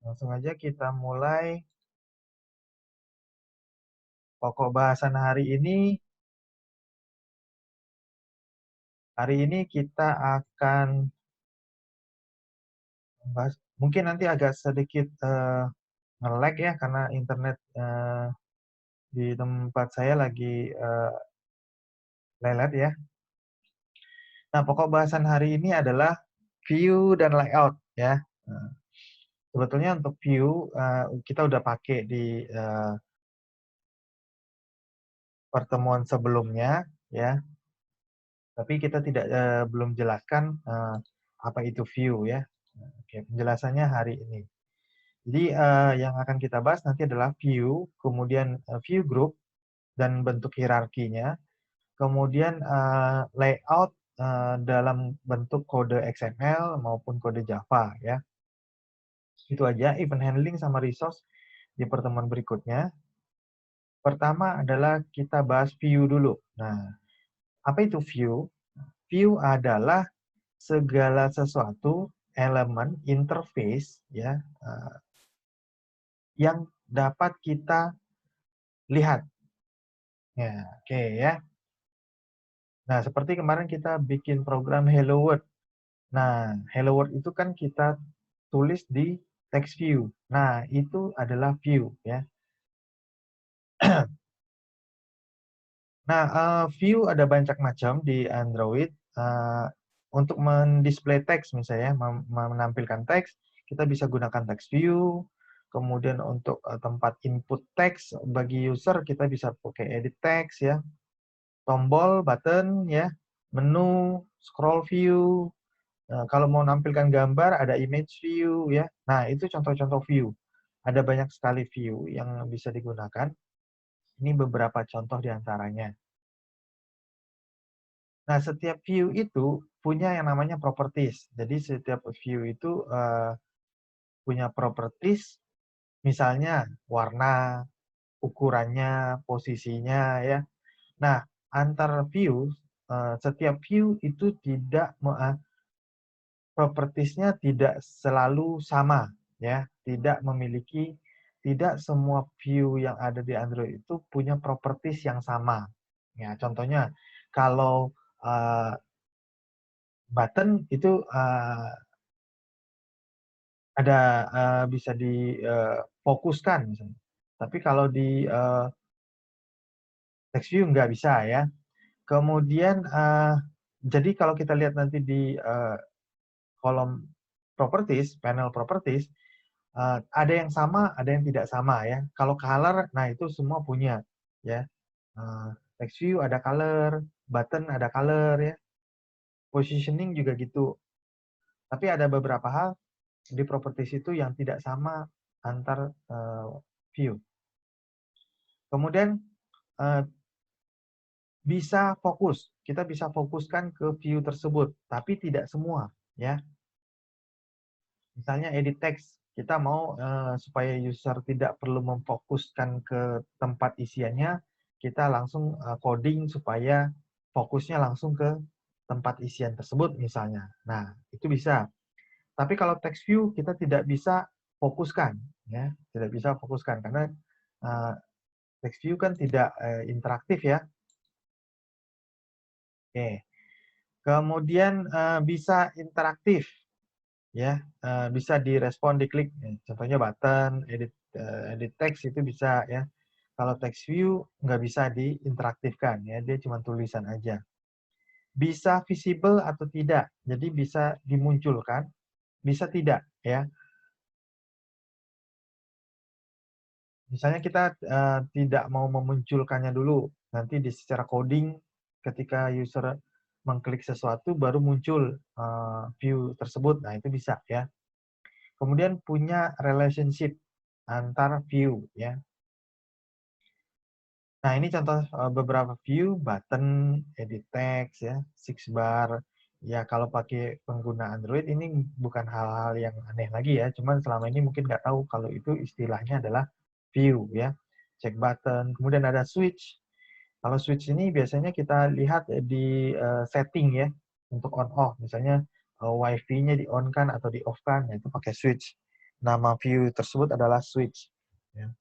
Langsung aja kita mulai pokok bahasan hari ini. Hari ini kita akan bahas, mungkin nanti agak sedikit nge-lag ya, karena internet di tempat saya lagi lelet ya. Nah, pokok bahasan hari ini adalah view dan layout ya. Nah, sebetulnya untuk view kita udah pakai di pertemuan sebelumnya ya, tapi kita belum jelaskan apa itu view ya. Oke, penjelasannya hari ini. Jadi yang akan kita bahas nanti adalah view, kemudian view group dan bentuk hierarkinya, kemudian layout dalam bentuk kode XML maupun kode Java ya. Itu aja event handling sama resource di pertemuan berikutnya. Pertama adalah kita bahas view dulu. Nah, apa itu view? View adalah segala sesuatu elemen interface ya yang dapat kita lihat. Ya, oke ya. Nah, seperti kemarin kita bikin program Hello World. Nah, Hello World itu kan kita tulis di text view. Nah, itu adalah view ya. Nah, view ada banyak macam di Android. Untuk mendisplay teks misalnya, menampilkan teks, kita bisa gunakan text view. Kemudian untuk tempat input teks bagi user, kita bisa pakai edit text ya. Tombol, button ya, menu, scroll view. Kalau mau nampilkan gambar, ada image view ya. Nah, itu contoh-contoh view. Ada banyak sekali view yang bisa digunakan. Ini beberapa contoh di antaranya. Nah, setiap view itu punya yang namanya properties. Jadi setiap view itu punya properties, misalnya warna, ukurannya, posisinya ya. Nah, antar view, setiap view itu propertiesnya tidak selalu sama ya, tidak semua view yang ada di Android itu punya properties yang sama. Ya, contohnya kalau button itu ada bisa difokuskan misalnya. Tapi kalau di text view nggak bisa ya. Kemudian jadi kalau kita lihat nanti di kolom properties, panel properties, ada yang sama, ada yang tidak sama ya. Kalau color, nah itu semua punya ya. Text view ada color, button ada color ya. Positioning juga gitu. Tapi ada beberapa hal di properties itu yang tidak sama antar view. Kemudian bisa fokus, kita bisa fokuskan ke view tersebut, tapi tidak semua ya. Misalnya edit text, kita mau supaya user tidak perlu memfokuskan ke tempat isiannya, kita langsung coding supaya fokusnya langsung ke tempat isian tersebut misalnya. Nah, itu bisa. Tapi kalau text view kita tidak bisa fokuskan ya, tidak bisa fokuskan karena text view kan tidak interaktif ya. Oke. Kemudian bisa interaktif ya, bisa direspon diklik. Contohnya button, edit text itu bisa ya. Kalau text view nggak bisa diinteraktifkan ya, dia cuma tulisan aja. Bisa visible atau tidak, jadi bisa dimunculkan, bisa tidak ya. Misalnya kita tidak mau memunculkannya dulu, nanti di secara coding ketika user mengklik sesuatu baru muncul view tersebut. Nah, itu bisa ya. Kemudian punya relationship antar view ya. Nah, ini contoh beberapa view, button, edit text ya, six bar. Ya, kalau pakai pengguna Android ini bukan hal-hal yang aneh lagi ya, cuman selama ini mungkin nggak tahu kalau itu istilahnya adalah view ya. Check button, kemudian ada switch. Kalau switch ini biasanya kita lihat di setting ya, untuk on off. Misalnya WiFi-nya di on kan atau di off kan, nah itu pakai switch. nama view tersebut adalah switch. Ya.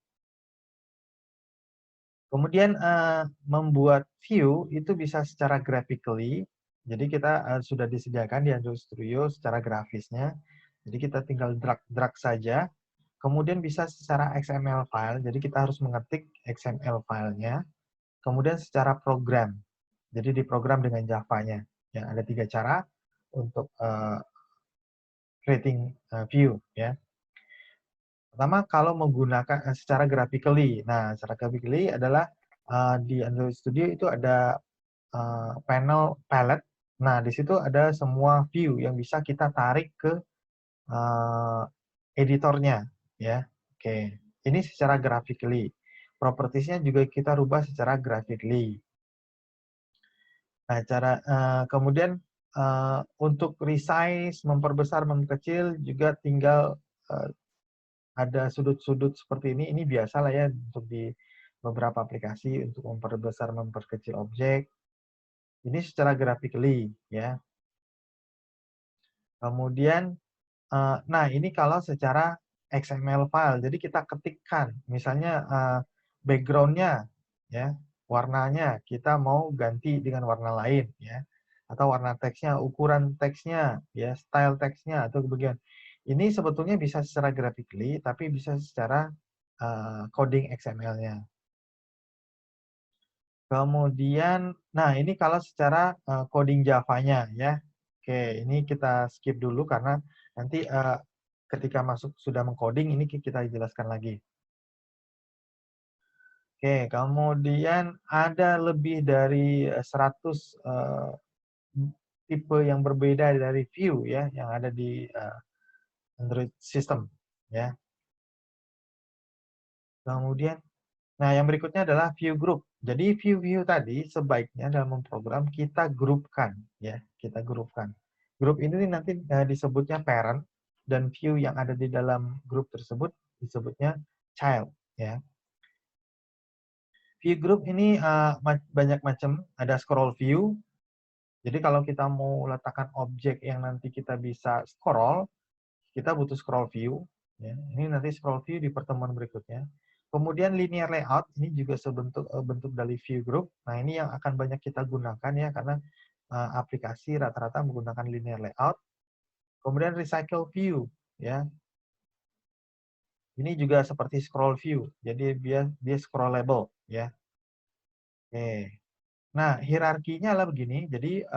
Kemudian membuat view itu bisa secara graphically. Jadi kita sudah disediakan di Android Studio secara grafisnya. Jadi kita tinggal drag saja. Kemudian bisa secara XML file. Jadi kita harus mengetik XML filenya. Kemudian secara program. Jadi diprogram dengan Java-nya. Ya, ada 3 cara untuk creating view. Ya. Pertama, kalau menggunakan secara graphically. Nah, secara graphically adalah di Android Studio itu ada panel palette. Nah, di situ ada semua view yang bisa kita tarik ke editornya. Ya, oke. Ini secara graphically. Propertiesnya juga kita rubah secara graphically. Nah, kemudian untuk resize, memperbesar, memperkecil juga tinggal ada sudut-sudut seperti ini biasa lah ya untuk di beberapa aplikasi untuk memperbesar, memperkecil objek. Ini secara graphically ya. Kemudian, nah ini kalau secara XML file, jadi kita ketikkan, misalnya background-nya ya, warnanya kita mau ganti dengan warna lain ya, atau warna teksnya, ukuran teksnya ya, style teksnya atau bagian. Ini sebetulnya bisa secara graphically, tapi bisa secara coding XML-nya. Kemudian, nah ini kalau secara coding Java-nya ya. Oke, ini kita skip dulu karena nanti ketika masuk sudah mengcoding ini kita jelaskan lagi. Oke, kemudian ada lebih dari 100 tipe yang berbeda dari view ya yang ada di Android system ya. Kemudian, nah yang berikutnya adalah view group. Jadi view-view tadi sebaiknya dalam memprogram kita grupkan ya, kita grupkan. Grup ini nanti disebutnya parent dan view yang ada di dalam grup tersebut disebutnya child ya. View group ini banyak macam, ada scroll view. Jadi kalau kita mau letakkan objek yang nanti kita bisa scroll, kita butuh scroll view. Ya. Ini nanti scroll view di pertemuan berikutnya. Kemudian linear layout, ini juga bentuk dari view group. Nah ini yang akan banyak kita gunakan ya, karena aplikasi rata-rata menggunakan linear layout. Kemudian recycle view, ya. Ini juga seperti scroll view, jadi dia scrollable, ya. Oke. Nah hierarkinya adalah begini, jadi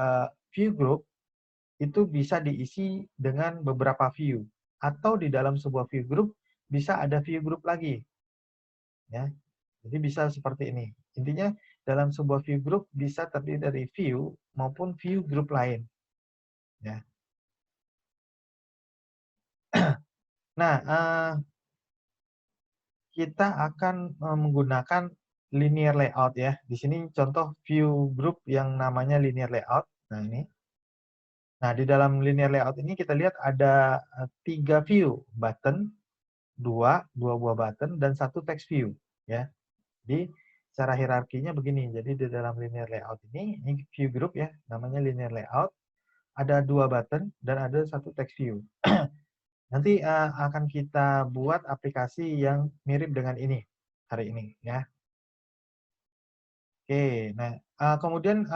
view group itu bisa diisi dengan beberapa view, atau di dalam sebuah view group bisa ada view group lagi, ya. Jadi bisa seperti ini. Intinya dalam sebuah view group bisa terdiri dari view maupun view group lain. Ya. Nah, kita akan menggunakan linear layout ya. Di sini contoh view group yang namanya linear layout. Nah ini. Nah di dalam linear layout ini kita lihat ada 3 view, button, dua buah button dan 1 text view. Ya. Jadi secara hierarkinya begini. Jadi di dalam linear layout ini view group ya, namanya linear layout. Ada 2 button dan ada 1 text view. Nanti akan kita buat aplikasi yang mirip dengan ini hari ini ya. Oke, nah kemudian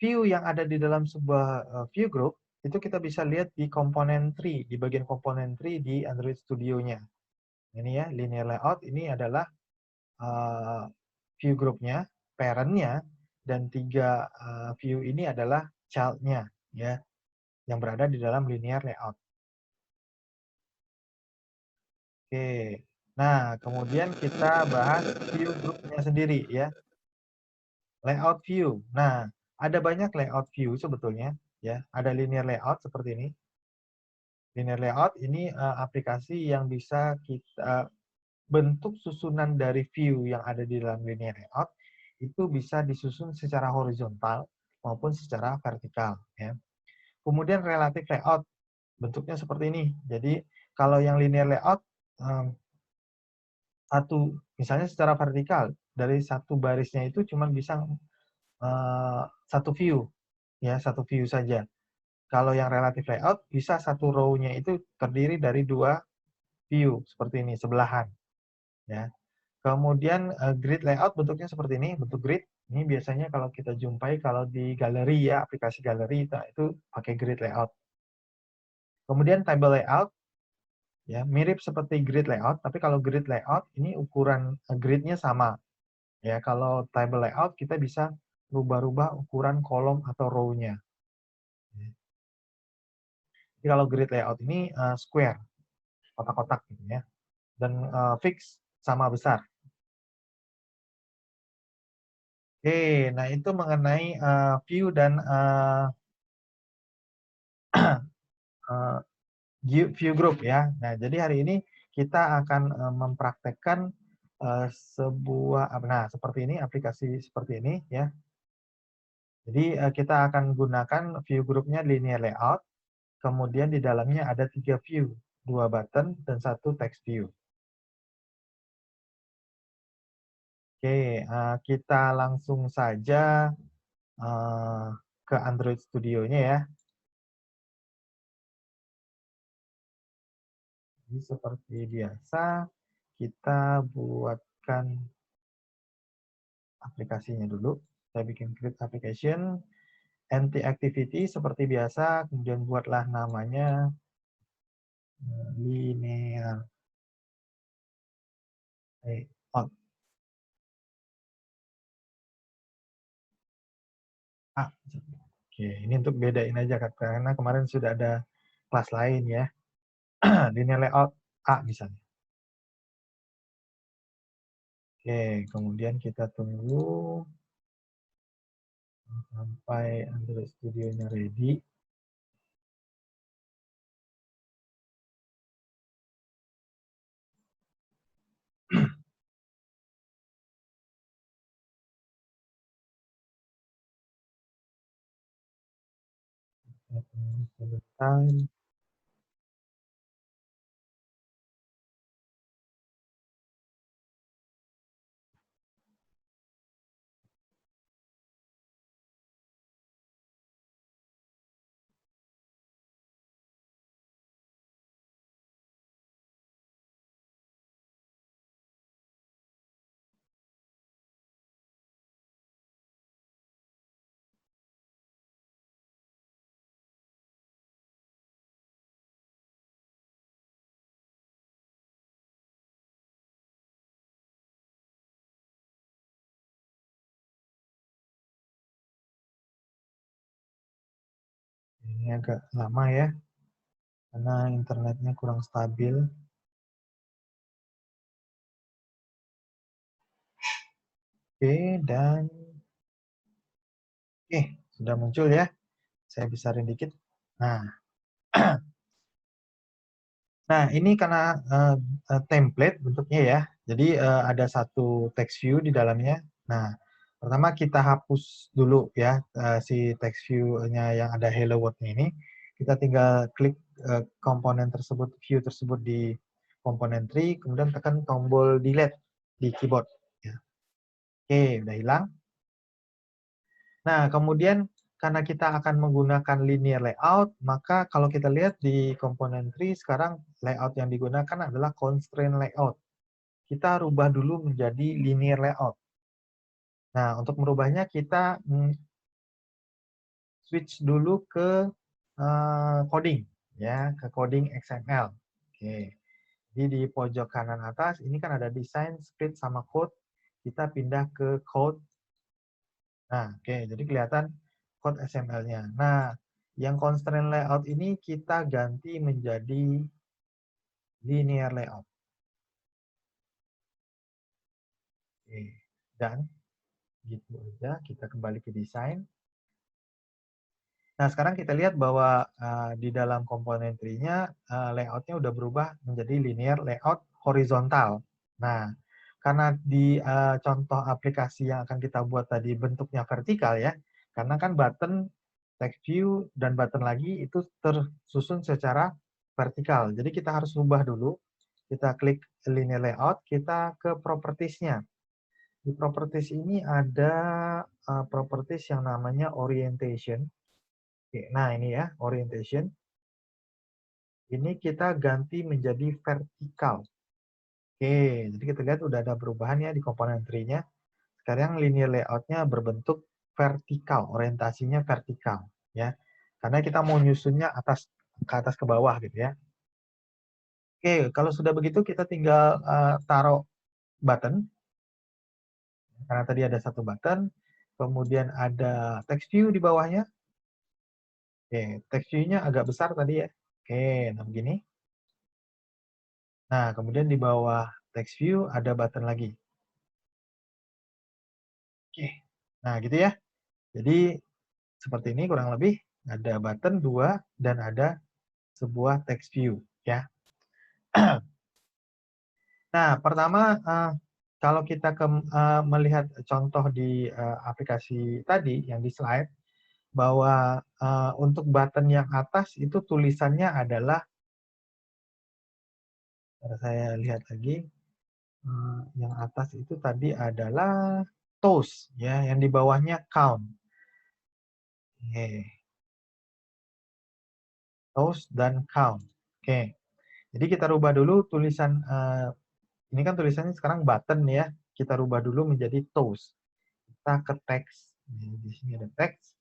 view yang ada di dalam sebuah view group itu kita bisa lihat di komponen tree, di bagian komponen tree di Android Studio-nya. Ini ya, linear layout ini adalah view group-nya, parent-nya, dan 3 view ini adalah child-nya ya, yang berada di dalam linear layout. Oke. Nah, kemudian kita bahas view group-nya sendiri ya. Layout view. Nah, ada banyak layout view sebetulnya ya. Ada linear layout seperti ini. Linear layout ini aplikasi yang bisa kita bentuk susunan dari view yang ada di dalam linear layout itu bisa disusun secara horizontal maupun secara vertikal ya. Kemudian relative layout bentuknya seperti ini. Jadi kalau yang linear layout misalnya secara vertikal dari satu barisnya itu cuma bisa satu view ya, satu view saja. Kalau yang relative layout bisa satu row-nya itu terdiri dari 2 view seperti ini sebelahan, ya. Kemudian grid layout bentuknya seperti ini, bentuk grid. Ini biasanya kalau kita jumpai kalau di galeri ya, aplikasi galeri itu pakai grid layout. Kemudian table layout, ya mirip seperti grid layout, tapi kalau grid layout ini ukuran gridnya sama. Ya, kalau table layout kita bisa rubah-rubah ukuran kolom atau row-nya. Jadi kalau grid layout ini square, kotak-kotak gitu ya, dan fix sama besar. Oke, nah itu mengenai view dan view group ya. Nah, jadi hari ini kita akan mempraktekkan sebuah, nah seperti ini, aplikasi seperti ini ya. Jadi kita akan gunakan view groupnya linear layout, kemudian di dalamnya ada 3 view, 2 button dan 1 text view. Oke, kita langsung saja ke Android Studio-nya ya. Jadi seperti biasa, kita buatkan aplikasinya dulu. Saya bikin create application, anti-activity seperti biasa, kemudian buatlah namanya linear layout. Oke, ini untuk bedain aja karena kemarin sudah ada kelas lain ya. Linear layout A misalnya. Oke, kemudian kita tunggu sampai Android Studio-nya ready. Sebentar. Ini agak lama ya, karena internetnya kurang stabil. Oke, dan oke, sudah muncul ya. Saya besarin dikit. Nah, nah ini karena template bentuknya ya. Jadi ada satu text view di dalamnya. Nah, pertama kita hapus dulu ya si text view-nya yang ada hello world-nya ini. Kita tinggal klik komponen tersebut, view tersebut di komponen tree, kemudian tekan tombol delete di keyboard. Ya. Oke, udah hilang. Nah, kemudian karena kita akan menggunakan linear layout, maka kalau kita lihat di komponen tree, sekarang layout yang digunakan adalah constraint layout. Kita rubah dulu menjadi linear layout. Nah, untuk merubahnya kita switch dulu ke coding, ya, ke coding XML. Oke. Jadi di pojok kanan atas, ini kan ada design, script, sama code. Kita pindah ke code. Nah, oke, jadi kelihatan code XML-nya. Nah, yang constraint layout ini kita ganti menjadi linear layout. Oke. Dan gitu aja, kita kembali ke desain. Nah, sekarang kita lihat bahwa di dalam komponen tree-nya layout-nya udah berubah menjadi linear layout horizontal. Nah, karena di contoh aplikasi yang akan kita buat tadi bentuknya vertikal ya, karena kan button, text view, dan button lagi itu tersusun secara vertikal. Jadi kita harus rubah dulu. Kita klik linear layout, kita ke properties-nya. Di properties ini ada properties yang namanya orientation. Oke, nah ini ya, orientation. Ini kita ganti menjadi vertikal. Oke, jadi kita lihat udah ada perubahan ya di komponen tree-nya. Sekarang linear layout-nya berbentuk vertikal, orientasinya vertikal, ya. Karena kita mau nyusunnya ke atas ke bawah gitu ya. Oke, kalau sudah begitu kita tinggal taruh button. Karena tadi ada satu button, kemudian ada text view di bawahnya. Oke, text view-nya agak besar tadi ya. Oke, nah begini. Nah, kemudian di bawah text view ada button lagi. Oke, nah gitu ya. Jadi seperti ini kurang lebih ada button 2 dan ada sebuah text view ya. Nah, pertama kalau kita melihat contoh di aplikasi tadi yang di slide bahwa untuk button yang atas itu tulisannya adalah, saya lihat lagi, yang atas itu tadi adalah toast ya, yang di bawahnya count. Oke, toast dan count. Oke. Jadi kita rubah dulu tulisan ini kan tulisannya sekarang button ya. Kita rubah dulu menjadi toast. Kita ke teks. Di sini ada teks.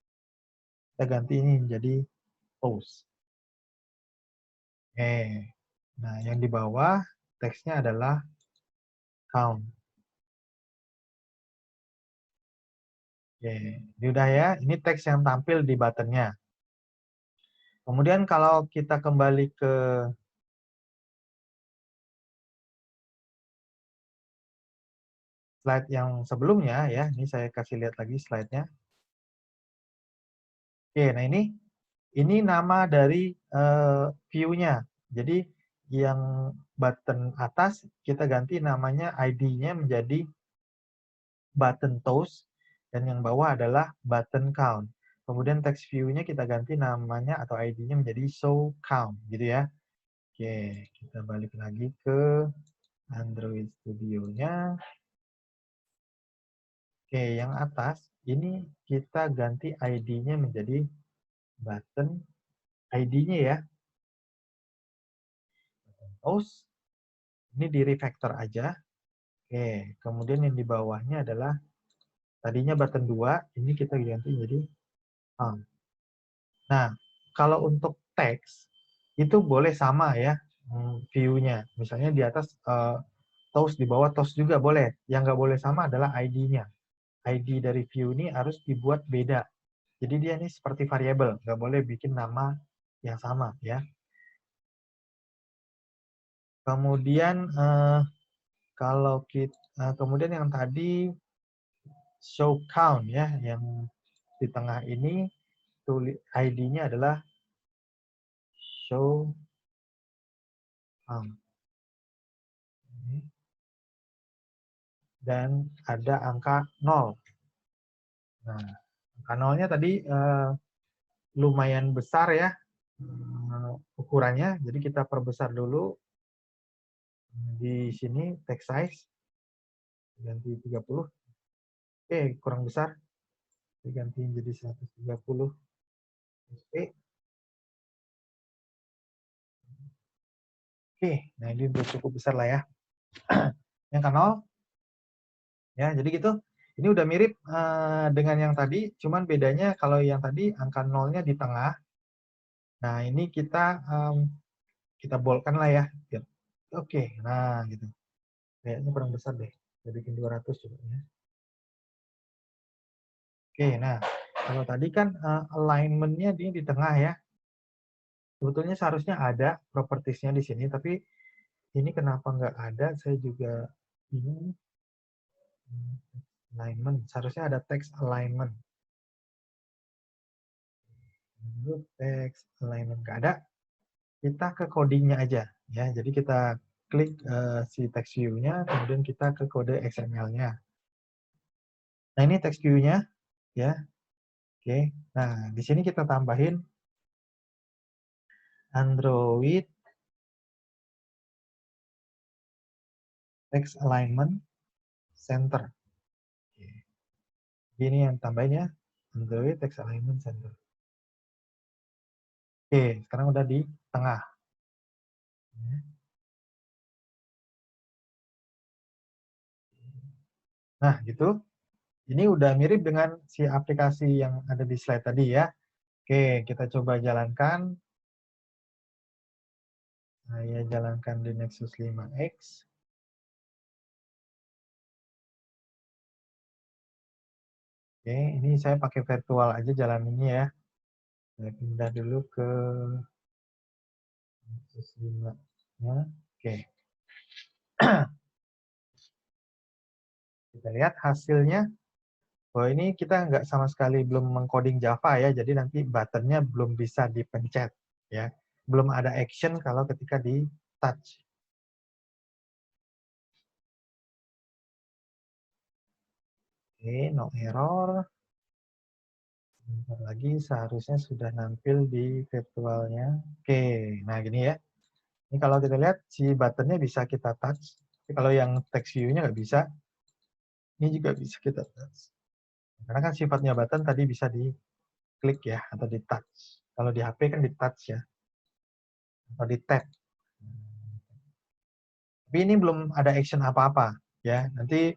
Kita ganti ini menjadi toast. Oke. Nah, yang di bawah teksnya adalah count. Oke, ini udah ya. Ini teks yang tampil di buttonnya. Kemudian kalau kita kembali ke slide yang sebelumnya ya, ini saya kasih lihat lagi slide-nya. Oke, nah ini nama dari view-nya. Jadi yang button atas kita ganti namanya ID-nya menjadi button toast dan yang bawah adalah button count. Kemudian text view-nya kita ganti namanya atau ID-nya menjadi show count gitu ya. Oke, kita balik lagi ke Android Studio-nya. Oke, yang atas ini kita ganti ID-nya menjadi button ID-nya ya. Toast. Ini di refactor aja. Oke, kemudian yang di bawahnya adalah tadinya button 2, ini kita ganti jadi count. Nah, kalau untuk teks itu boleh sama ya view-nya. Misalnya di atas toast, di bawah toast juga boleh. Yang nggak boleh sama adalah ID-nya. ID dari view ini harus dibuat beda. Jadi dia ini seperti variabel, nggak boleh bikin nama yang sama ya. Kemudian kalau kita kemudian yang tadi show count ya, yang di tengah ini ID-nya adalah show count. Dan ada angka 0. Nah, angka 0-nya tadi lumayan besar ya ukurannya, jadi kita perbesar dulu di sini text size ganti 30. Oke, kurang besar. Diganti jadi 130 SP. Oke, nah ini udah cukup besar lah ya. Yang ke 0 ya, jadi gitu. Ini udah mirip dengan yang tadi, cuman bedanya kalau yang tadi angka 0-nya di tengah. Nah, ini kita boldkan lah ya. Oke, nah gitu. Kayaknya kurang besar deh. Saya bikin 200 coba ya. Oke, nah kalau tadi kan alignment-nya di tengah ya. Sebetulnya seharusnya ada properties-nya di sini, tapi ini kenapa nggak ada, saya juga ini alignment. Seharusnya ada text alignment. Text alignment nggak ada. Kita ke codingnya aja ya. Jadi kita klik si text view-nya, kemudian kita ke kode XML-nya. Nah, ini text view-nya ya. Oke. Nah, di sini kita tambahin Android text alignment center. Oke. Ini yang tambahin ya. Android text alignment center. Oke, sekarang udah di tengah. Nah, gitu. Ini udah mirip dengan si aplikasi yang ada di slide tadi ya. Oke, kita coba jalankan. Saya jalankan di Nexus 5X. Oke, ini saya pakai virtual aja jalan ini ya. Saya pindah dulu ke Nexus 5. Ya. Oke. Kita lihat hasilnya. Oh, ini kita nggak sama sekali belum mengcoding Java ya, jadi nanti buttonnya belum bisa dipencet. Ya. Belum ada action kalau ketika di touch. Oke, no error. Bentar lagi seharusnya sudah nampil di virtualnya. Oke, nah gini ya. Ini kalau kita lihat, si buttonnya bisa kita touch. Tapi kalau yang text view-nya nggak bisa, ini juga bisa kita touch. Karena kan sifatnya button tadi bisa diklik ya, atau di touch. Kalau di HP kan di touch ya, atau di tap. Tapi ini belum ada action apa-apa ya. Nanti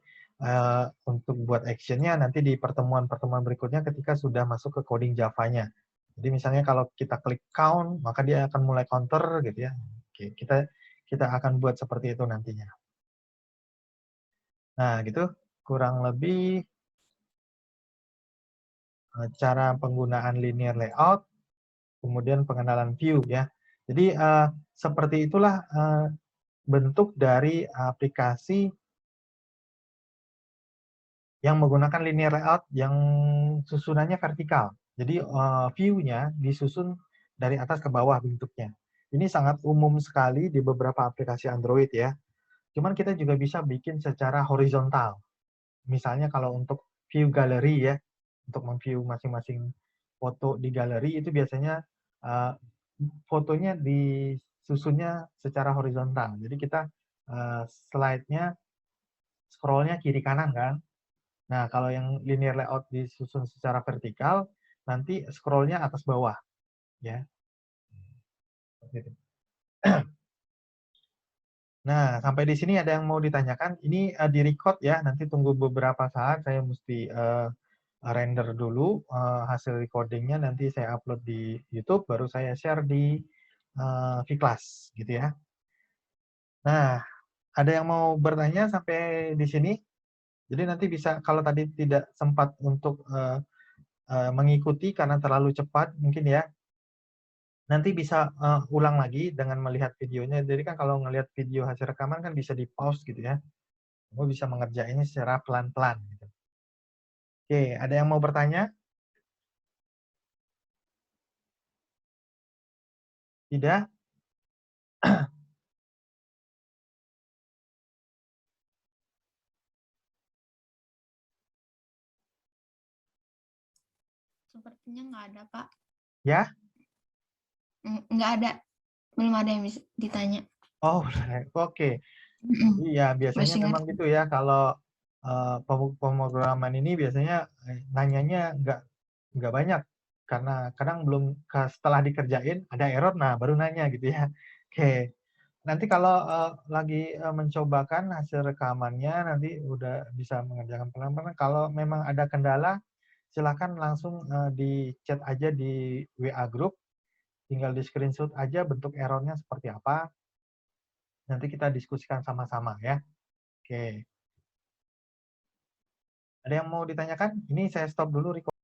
untuk buat actionnya nanti di pertemuan-pertemuan berikutnya ketika sudah masuk ke coding Java-nya. Jadi misalnya kalau kita klik count, maka dia akan mulai counter gitu ya. Oke, kita akan buat seperti itu nantinya. Nah, gitu kurang lebih cara penggunaan linear layout, kemudian pengenalan view ya. Jadi seperti itulah bentuk dari aplikasi yang menggunakan linear layout yang susunannya vertikal. Jadi view-nya disusun dari atas ke bawah bentuknya. Ini sangat umum sekali di beberapa aplikasi Android ya. Cuman kita juga bisa bikin secara horizontal. Misalnya kalau untuk view galeri ya, untuk memview masing-masing foto di galeri itu biasanya fotonya disusunnya secara horizontal. Jadi kita slide-nya scroll-nya kiri kanan kan. Nah, kalau yang linear layout disusun secara vertikal, nanti scroll-nya atas bawah. Ya. Nah, sampai di sini ada yang mau ditanyakan. Ini di-record ya, nanti tunggu beberapa saat, saya mesti render dulu hasil recordingnya, nanti saya upload di YouTube, baru saya share di vClass, gitu ya. Nah, ada yang mau bertanya sampai di sini? Jadi nanti bisa, kalau tadi tidak sempat untuk mengikuti karena terlalu cepat, mungkin ya, nanti bisa ulang lagi dengan melihat videonya. Jadi kan kalau ngelihat video hasil rekaman kan bisa di-pause gitu ya. Kamu bisa mengerjainnya secara pelan-pelan. Gitu. Oke, ada yang mau bertanya? Tidak? Sepertinya nggak ada, Pak. Ya? Nggak ada. Belum ada yang bisa ditanya. Oh, oke. Iya, biasanya Masih memang ngerti. gitu ya. Kalau pemrograman ini biasanya nanyanya nggak banyak. Karena kadang belum setelah dikerjain ada error, nah baru nanya gitu ya. Oke. Nanti kalau lagi mencobakan hasil rekamannya, nanti udah bisa mengerjakan pelan-pelan. Kalau memang ada kendala, silakan langsung di chat aja di WA group. Tinggal di screenshot aja bentuk errornya seperti apa. Nanti kita diskusikan sama-sama ya. Oke. Ada yang mau ditanyakan? Ini saya stop dulu.